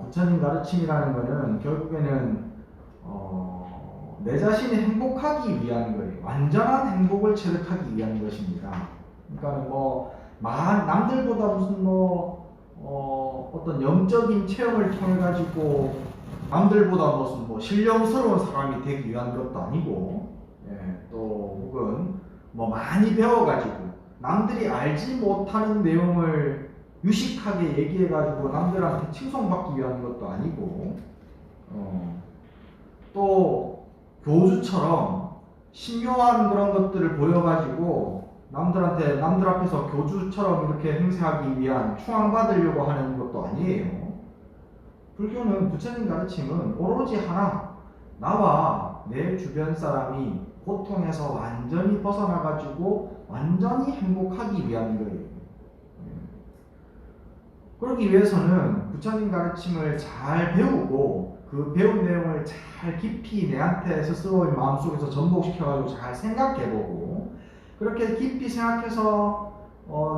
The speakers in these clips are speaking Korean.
부처님 가르침이라는 거는 결국에는 내 자신이 행복하기 위한 거예요. 완전한 행복을 체득하기 위한 것입니다. 그러니까 남들보다 무슨 어떤 영적인 체험을 통해 가지고 남들보다 무슨 신령스러운 사람이 되기 위한 것도 아니고, 또 혹은 많이 배워가지고 남들이 알지 못하는 내용을 유식하게 얘기해가지고 남들한테 칭송받기 위한 것도 아니고, 또 교주처럼 신묘한 그런 것들을 보여가지고 남들 앞에서 교주처럼 이렇게 행세하기 위한 충황받으려고 하는 것도 아니에요. 불교는 부처님 가르침은 오로지 하나, 나와 내 주변 사람이 고통에서 완전히 벗어나가지고 완전히 행복하기 위한 거예요. 그러기 위해서는 부처님 가르침을 잘 배우고 그 배운 내용을 잘 깊이 내한테 스스로의 마음속에서 접목시켜가지고 잘 생각해보고, 그렇게 깊이 생각해서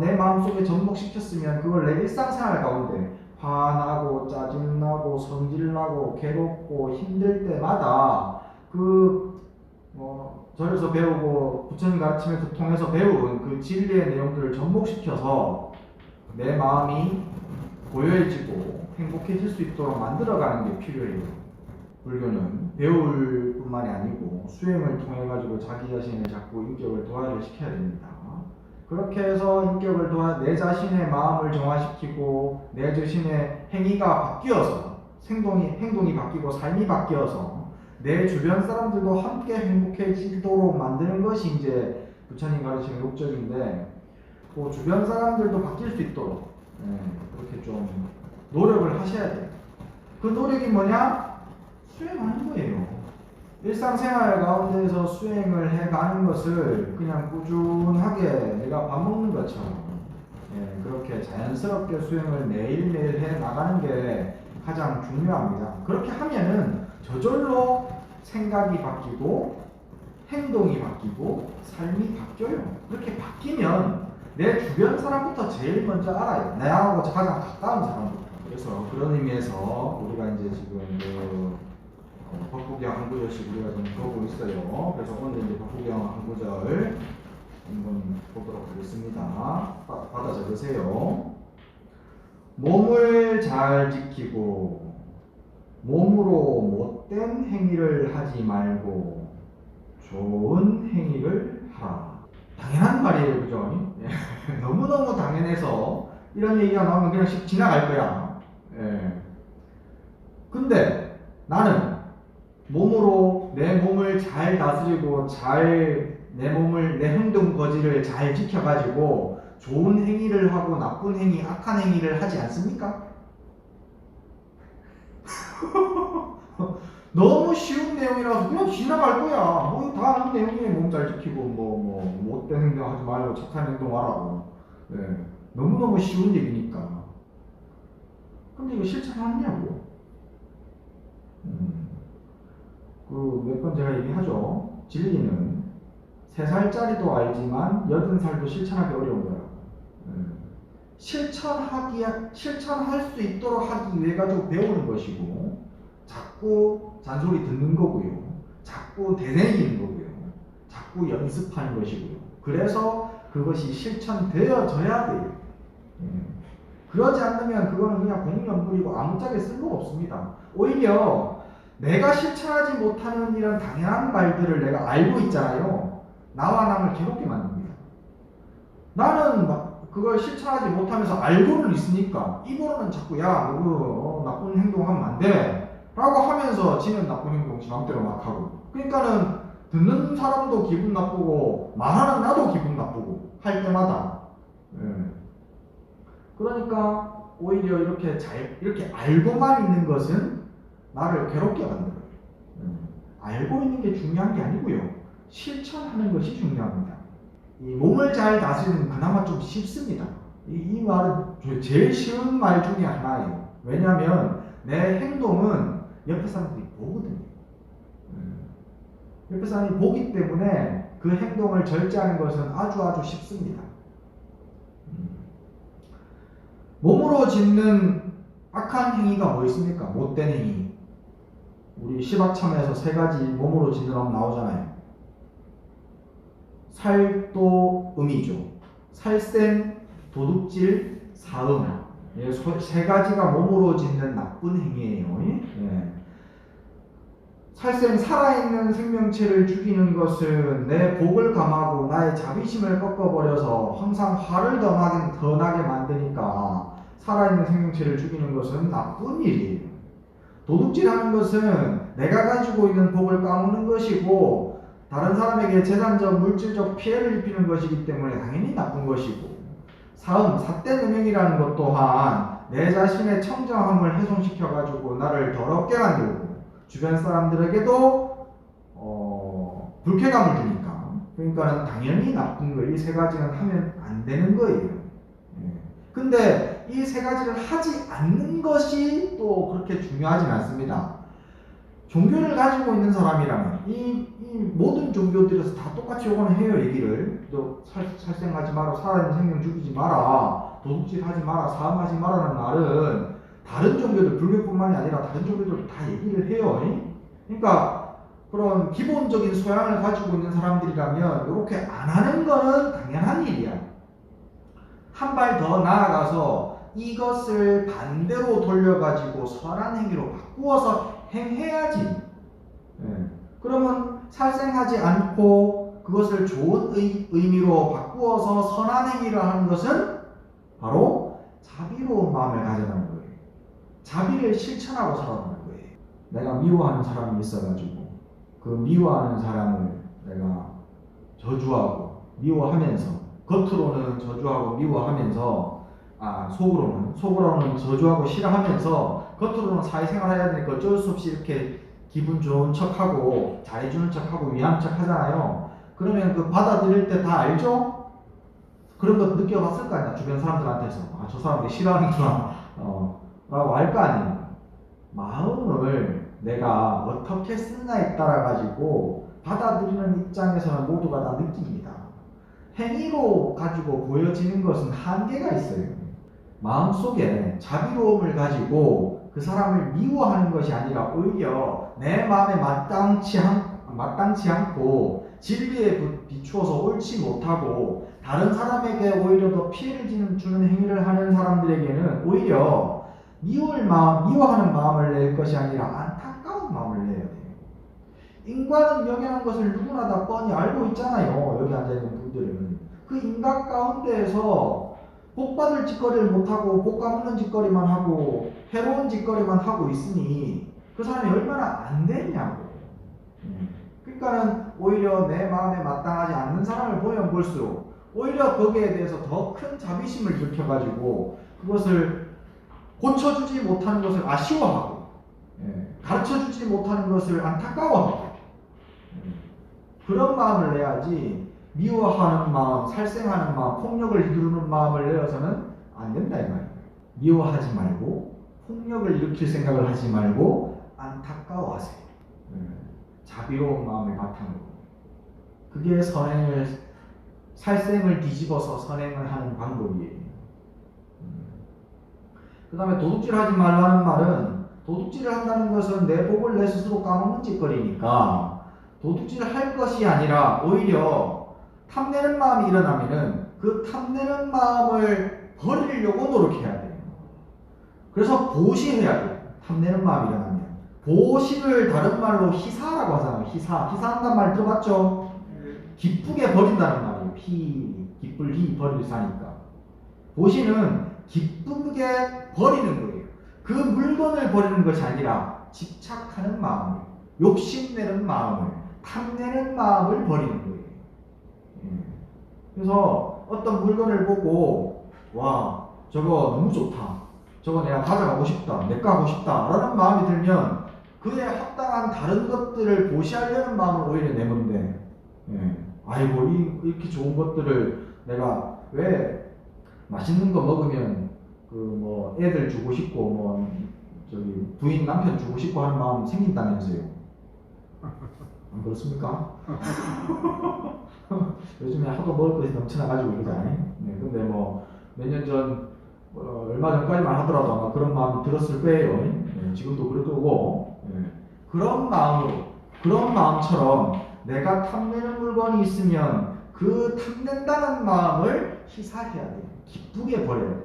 내 마음속에 접목시켰으면 그걸 내 일상생활 가운데 화나고 짜증나고 성질나고 괴롭고 힘들 때마다 절에서 배우고 부처님 가르침에서 통해서 배운 그 진리의 내용들을 접목시켜서 내 마음이 고요해지고 행복해질 수 있도록 만들어가는 게 필요해요. 불교는 배울 뿐만이 아니고 수행을 통해 가지고 자기 자신의 자꾸 인격을 도화를 시켜야 됩니다. 그렇게 해서 내 자신의 마음을 정화시키고 내 자신의 행위가 바뀌어서 행동이 바뀌고 삶이 바뀌어서 내 주변 사람들도 함께 행복해지도록 만드는 것이 이제 부처님 가르침의 목적인데, 그 주변 사람들도 바뀔 수 있도록 그렇게 좀 노력을 하셔야 돼요. 그 노력이 뭐냐? 수행하는 거예요. 일상생활 가운데에서 수행을 해가는 것을 그냥 꾸준하게 내가 밥 먹는 것처럼 그렇게 자연스럽게 수행을 매일매일 해 나가는 게 가장 중요합니다. 그렇게 하면은 저절로 생각이 바뀌고 행동이 바뀌고 삶이 바뀌어요. 그렇게 바뀌면 내 주변 사람부터 제일 먼저 알아요. 나하고 가장 가까운 사람부터. 그래서 그런 의미에서 우리가 이제 지금 법국경 한 구절씩 우리가 좀 배우고 있어요. 그래서 오늘 이제 법국경 한 구절 한번 보도록 하겠습니다. 받아 적으세요. 몸을 잘 지키고 몸으로 못된 행위를 하지 말고 좋은 행위를 하라. 당연한 말이에요, 그죠? 너무너무 당연해서 이런 얘기가 나오면 그냥 씩 지나갈 거야. 근데 나는 몸으로 내 몸을 잘 다스리고 내 행동 거지를 잘 지켜가지고 좋은 행위를 하고 나쁜 행위, 악한 행위를 하지 않습니까? 너무 쉬운 내용이라서 그냥 지나갈 거야. 다 아는 내용이에요. 몸 잘 지키고 못된 행동 하지 말고 착한 행동 하라고. 너무너무 쉬운 얘기니까. 근데 이거 실천하느냐고. 몇 번 제가 얘기하죠. 진리는 3살짜리도 알지만 80살도 실천하기 어려운 거야. 실천할 수 있도록 하기 위해 가지고 배우는 것이고, 자꾸 잔소리 듣는 거고요. 자꾸 되새기는 거고요. 자꾸 연습하는 것이고요. 그래서 그것이 실천되어져야 돼요. 그러지 않으면 그거는 그냥 공연불이고 아무짝에 쓸모가 없습니다. 오히려 내가 실천하지 못하는 이런 당연한 말들을 내가 알고 있잖아요. 나와 남을 괴롭게 만듭니다. 나는 그걸 실천하지 못하면서 알고는 있으니까 입으로는 자꾸 너 나쁜 행동하면 안 돼 라고 하면서 지는 나쁜 행동 지 맘대로 막 하고, 그러니까는 듣는 사람도 기분 나쁘고 말하는 나도 기분 나쁘고 할 때마다. 그러니까 오히려 이렇게 알고만 있는 것은 나를 괴롭게 만들어요. 알고 있는 게 중요한 게 아니고요. 실천하는 것이 중요합니다. 이 몸을 잘 다스리는 그나마 좀 쉽습니다. 이 말은 제일 쉬운 말 중에 하나예요. 왜냐하면 내 행동은 옆에 사람들이 보거든요. 옆에 사람이 보기 때문에 그 행동을 절제하는 것은 아주 쉽습니다. 몸으로 짓는 악한 행위가 뭐 있습니까? 못된 행위. 우리 시박참에서 세 가지 몸으로 지느러면 나오잖아요. 살도음이죠. 살생, 도둑질, 사음. 예, 세 가지가 몸으로 짓는 나쁜 행위예요. 예. 살생 살아있는 생명체를 죽이는 것은 내 복을 감하고 나의 자비심을 꺾어버려서 항상 화를 더 나게 만드니까 살아있는 생명체를 죽이는 것은 나쁜 일이에요. 도둑질하는 것은 내가 가지고 있는 복을 까무는 것이고 다른 사람에게 재산적, 물질적 피해를 입히는 것이기 때문에 당연히 나쁜 것이고, 사음, 삿된 음행이라는 것 또한 내 자신의 청정함을 훼손시켜가지고 나를 더럽게 만들고 주변 사람들에게도 불쾌감을 주니까, 그러니까는 당연히 나쁜 거, 이 세 가지는 하면 안 되는 거예요. 근데 이 세 가지를 하지 않는 것이 또 그렇게 중요하진 않습니다. 종교를 가지고 있는 사람이라면 이 모든 종교들에서 다 똑같이 요거는 해요. 얘기를 너 살생하지 마라, 살아있는 생명 죽이지 마라, 도둑질 하지 마라, 사음하지 마라는 말은 다른 종교들, 불교뿐만이 아니라 다른 종교들도 다 얘기를 해요. 그러니까 그런 기본적인 소양을 가지고 있는 사람들이라면 이렇게 안 하는 거는 당연한 일이야. 한 발 더 나아가서 이것을 반대로 돌려가지고 선한 행위로 바꾸어서 행해야지. 그러면 살생하지 않고 그것을 좋은 의미로 바꾸어서 선한 행위를 하는 것은 바로 자비로운 마음을 가져가는 거예요. 자비를 실천하고 살아가는 거예요. 내가 미워하는 사람이 있어가지고 그 미워하는 사람을 내가 저주하고 미워하면서, 겉으로는 저주하고 미워하면서 속으로는 저주하고 싫어하면서 겉으로는 사회생활 해야 되니까 어쩔 수 없이 이렇게 기분 좋은 척하고 잘해주는 척하고 위한 척 하잖아요. 그러면 그 받아들일 때 다 알죠? 그런 거 느껴봤을 거 아니야. 주변 사람들한테서 저 사람들 싫어하는구나 라고 알 거 아니에요. 마음을 내가 어떻게 쓰느냐에 따라 가지고 받아들이는 입장에서는 모두가 다 느낍니다. 행위로 가지고 보여지는 것은 한계가 있어요. 마음속에 자비로움을 가지고 그 사람을 미워하는 것이 아니라 오히려 내 마음에 마땅치 않고 진리에 비추어서 옳지 못하고 다른 사람에게 오히려 더 피해를 주는 행위를 하는 사람들에게는 오히려 미워하는 마음을 낼 것이 아니라 안타까운 마음을 내야 돼요. 인과는 명예한 것을 누구나 다 뻔히 알고 있잖아요. 여기 앉아있는 분들은. 그 인간 가운데에서 복받을 짓거리를 못하고 복 까먹는 짓거리만 하고 해로운 짓거리만 하고 있으니 그 사람이 얼마나 안 되냐고. 그러니까는 오히려 내 마음에 마땅하지 않는 사람을 보면 볼수록 오히려 거기에 대해서 더 큰 자비심을 일으켜가지고 그것을 고쳐주지 못하는 것을 아쉬워하고 가르쳐주지 못하는 것을 안타까워하고 그런 마음을 내야지, 미워하는 마음, 살생하는 마음, 폭력을 휘두르는 마음을 내어서는 안 된다 이 말이에요. 미워하지 말고 폭력을 일으킬 생각을 하지 말고 안타까워하세요. 자비로운 마음을 바탕으로. 그게 살생을 뒤집어서 선행을 하는 방법이에요. 그 다음에 도둑질하지 말라는 말은, 도둑질을 한다는 것은 내 복을 내 스스로 까먹는 짓거리니까 도둑질을 할 것이 아니라 오히려 탐내는 마음이 일어나면은 그 탐내는 마음을 버리려고 노력해야 돼요. 그래서 보시해야 돼요. 탐내는 마음이 일어나면 보시를 다른 말로 희사라고 하잖아요. 희사한다는 말 들어봤죠? 기쁘게 버린다는 말이에요. 기쁠 희 버릴 사니까. 보시는 기쁘게 버리는 거예요. 그 물건을 버리는 것이 아니라 집착하는 마음을, 욕심내는 마음을, 탐내는 마음을 버리는 거예요. 그래서 어떤 물건을 보고 와 저거 너무 좋다, 저거 내가 가져가고 싶다, 내거 하고 싶다 라는 마음이 들면 그에 합당한 다른 것들을 보시하려는 마음을 오히려 내면 아이고 이렇게 좋은 것들을 내가 왜 맛있는 거 먹으면 그 뭐 애들 주고 싶고 뭐 저기 부인 남편 주고 싶고 하는 마음 생긴다면서요. 안 그렇습니까? 요즘에 하도 먹을 것이 넘쳐나가지고 그러잖아요. 근데 뭐 몇 년 전 얼마 전까지만 하더라도 아마 그런 마음이 들었을 거예요. 예, 지금도 그럴 거고. 예. 그런 마음으로, 그런 마음처럼 내가 탐내는 물건이 있으면 그 탐낸다는 마음을 희사해야 돼요. 기쁘게 버려야 돼요.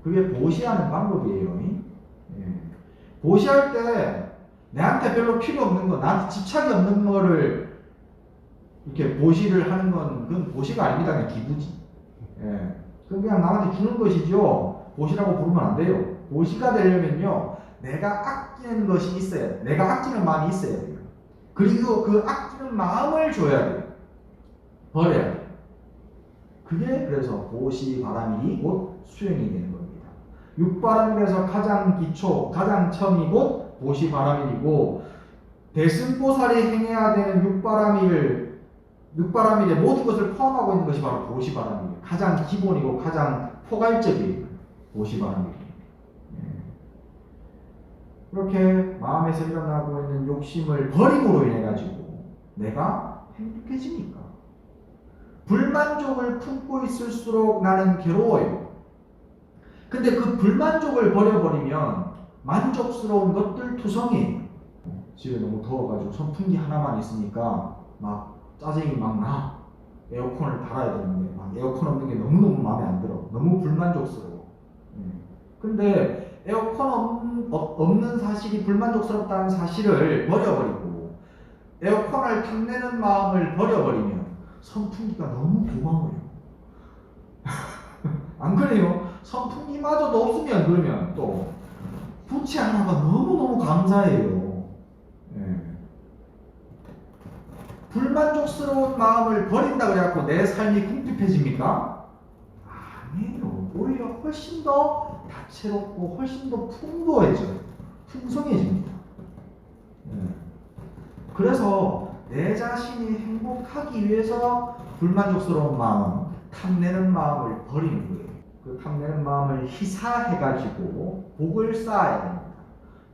그게 보시하는 방법이에요. 예. 보시할 때 내한테 별로 필요 없는 거, 나한테 집착이 없는 거를 이렇게 보시를 하는 건 그건 보시가 아닙니다. 그냥 기부지. 예. 그냥 남한테 주는 것이죠. 보시라고 부르면 안 돼요. 보시가 되려면요, 내가 아끼는 것이 있어야 돼. 내가 아끼는 마음이 있어야 돼요. 그리고 그 아끼는 마음을 줘야 돼요. 버려야 돼요. 그게 그래서 보시 바람이 곧 수행이 되는 겁니다. 육바람일에서 가장 기초, 가장 처음이 곧 보시 바람일이고, 대승보살이 행해야 되는 육바람일의 모든 것을 포함하고 있는 것이 바로 보시 바람일이에요. 가장 기본이고 가장 포괄적이에요. 보시 바람일이에요. 그렇게 마음에서 일어나고 있는 욕심을 버림으로 인해 가지고 내가 행복해지니까. 불만족을 품고 있을수록 나는 괴로워요. 근데 그 불만족을 버려버리면 만족스러운 것들 투성이에요. 집에 너무 더워가지고 선풍기 하나만 있으니까 막 짜증이 막 나. 에어컨을 달아야 되는데 막 에어컨 없는 게 너무너무 마음에 안 들어. 너무 불만족스러워. 근데 에어컨 없는 사실이 불만족스럽다는 사실을 버려버리고 에어컨을 탐내는 마음을 버려버리면 선풍기가 너무 고마워요. 안 그래요? 선풍기마저도 없으면 그러면 또 부채 하나가 너무너무 감사해요. 예. 불만족스러운 마음을 버린다 그래갖고 내 삶이 궁핍해집니까? 아니에요. 오히려 훨씬 더 다채롭고 훨씬 더 풍부해져요. 풍성해집니다. 예. 그래서 내 자신이 행복하기 위해서 불만족스러운 마음, 탐내는 마음을 버리는 거예요. 그 탐내는 마음을 희사해가지고 복을 쌓아야 됩니다.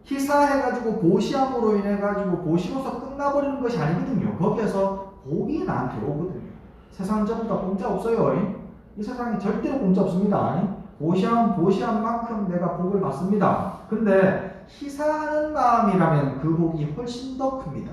희사해가지고 보시함으로 인해가지고 보시로서 끝나버리는 것이 아니거든요. 거기에서 복이 나한테 오거든요. 세상 전부 다 공짜 없어요. 이 세상에 절대로 공짜 없습니다. 보시한 만큼 내가 복을 받습니다. 근데 희사하는 마음이라면 그 복이 훨씬 더 큽니다.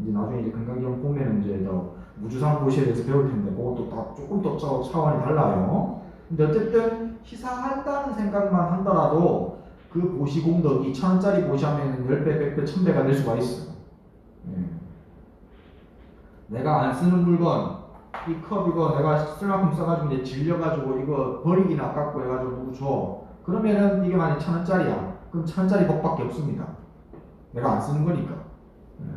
이제 나중에 이제 금강경 보면 이제 더 무주상 보시에 대해서 배울 텐데 그것도 다 조금 더 차원이 달라요. 근데 어쨌든 희사한다는 생각만 한더라도 그 보시 공덕이 1,000원짜리 보시하면 10배, 100배, 1000배가 될 수가 있어요. 내가 안 쓰는 물건, 이 컵 이거 내가 쓸 만큼 써가지고 이제 질려가지고 이거 버리긴 아깝고 해가지고 누구 줘. 그러면은 이게 만약 1,000원짜리야. 그럼 1,000원짜리 복밖에 없습니다. 내가 안 쓰는 거니까.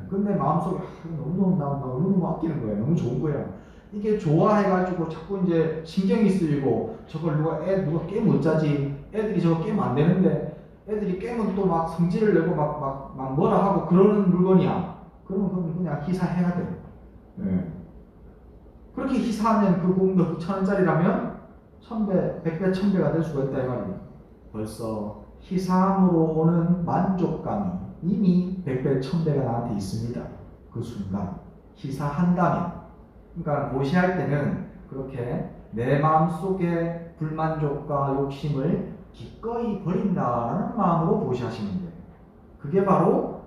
근데 마음속에 너무 아끼는 거야. 너무 좋은 거야. 이게 좋아해가지고 자꾸 이제 신경이 쓰이고 저걸 누가 게임 못 짜지. 애들이 저거 게임 안 되는데 애들이 게임은 또 막 성질을 내고 막 뭐라 하고 그러는 물건이야. 그러면 그냥 희사해야 돼. 그렇게 희사하면 그 공덕이 1,000원짜리라면 1,000배, 100배, 1,000배가 될 수가 있다 이 말이에요. 벌써 희사함으로 오는 만족감이 이미 100배, 1,000배가 나한테 있습니다. 그 순간 희사한다면, 그러니까 보시할 때는 그렇게 내 마음속에 불만족과 욕심을 기꺼이 버린다라는 마음으로 보시하시면 돼요. 그게 바로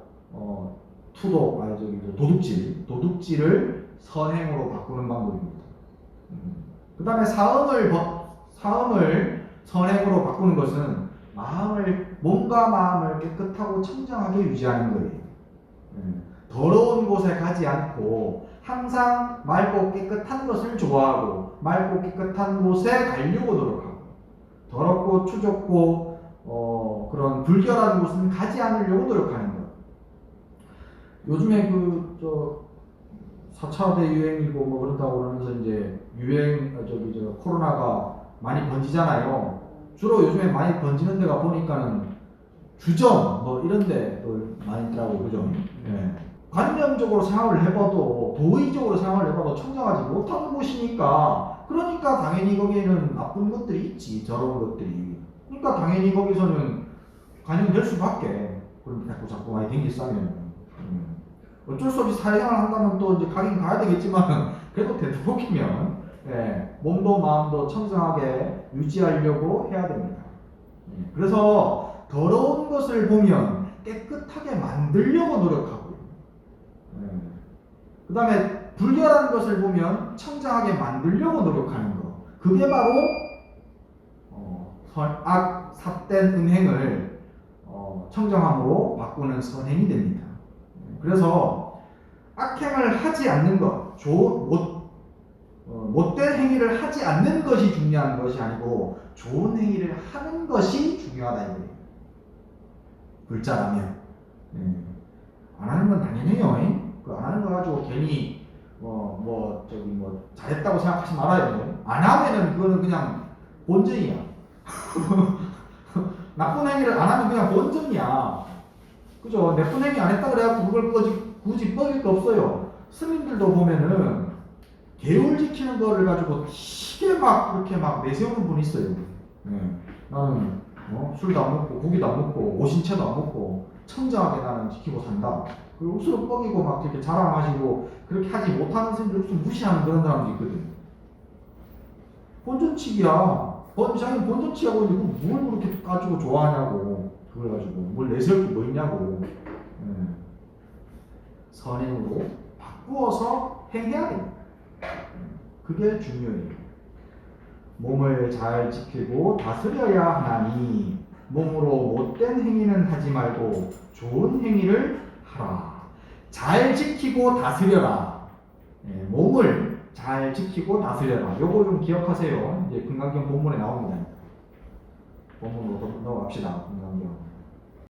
도둑질을 선행으로 바꾸는 방법입니다. 그 다음에 사음을 선행으로 바꾸는 것은 몸과 마음을 깨끗하고 청정하게 유지하는 거예요. 더러운 곳에 가지 않고 항상 맑고 깨끗한 것을 좋아하고 맑고 깨끗한 곳에 가려고 노력하고 더럽고 추좁고 그런 불결한 곳은 가지 않으려고 노력하는 것. 요즘에 4차 대유행이고 뭐 그렇다고 그러면서 이제 코로나가 많이 번지잖아요. 주로 요즘에 많이 번지는 데가 보니까는 주점 뭐 이런 데도 많이 있더라고요. 그죠? 관념적으로 생각을 해봐도 도의적으로 생각을 해봐도 청정하지 못하는 곳이니까 그러니까 당연히 거기에는 나쁜 것들이 있지. 저런 것들이. 그러니까 당연히 거기서는 관념될 수밖에. 그럼 자꾸 많이 댕기 싸면 어쩔 수 없이 사회생활 한다면 또 이제 가긴 가야 되겠지만 그래도 되도록이면 예, 몸도 마음도 청정하게 유지하려고 해야 됩니다. 예, 그래서 더러운 것을 보면 깨끗하게 만들려고 노력하고요. 예, 그 다음에 불결한 것을 보면 청정하게 만들려고 노력하는 거. 그게 바로 악, 삿된 음행을 청정함으로 바꾸는 선행이 됩니다. 그래서 악행을 하지 않는 것, 못된 행위를 하지 않는 것이 중요한 것이 아니고 좋은 행위를 하는 것이 중요하다 이거예요. 불자라면 안 하는 건 당연해요. 그 안 하는 거 가지고 괜히 잘했다고 생각하지 말아요. 안 하면은 그거는 그냥 본전이야. 나쁜 행위를 안 하면 그냥 본전이야. 그죠? 나쁜 행위 안 했다 그래갖고 그걸 굳이 뻐길 거 없어요. 스님들도 보면은 계율 지키는 거를 가지고 되게 막 그렇게 막 내세우는 분이 있어요. 나는 술도 안 먹고 고기도 안 먹고 오신채도 안 먹고 청정하게 나는 지키고 산다. 그리고 억수로 뻐기고 막 이렇게 자랑하시고 그렇게 하지 못하는 스님들 좀 무시하는 그런 사람도 있거든. 본전치기야. 자기 본전치기하고 있는데 뭘 그렇게 가지고 좋아하냐고. 그걸 가지고 뭘 내세울 게 뭐 있냐고. 선행으로 바꾸어서 행해야 됩니다. 그게 중요해요. 몸을 잘 지키고 다스려야 하나니 몸으로 못된 행위는 하지 말고 좋은 행위를 하라. 잘 지키고 다스려라. 몸을 잘 지키고 다스려라. 요거 좀 기억하세요. 이제 금강경 본문에 나옵니다. 본문으로 넘어갑시다. 금강경.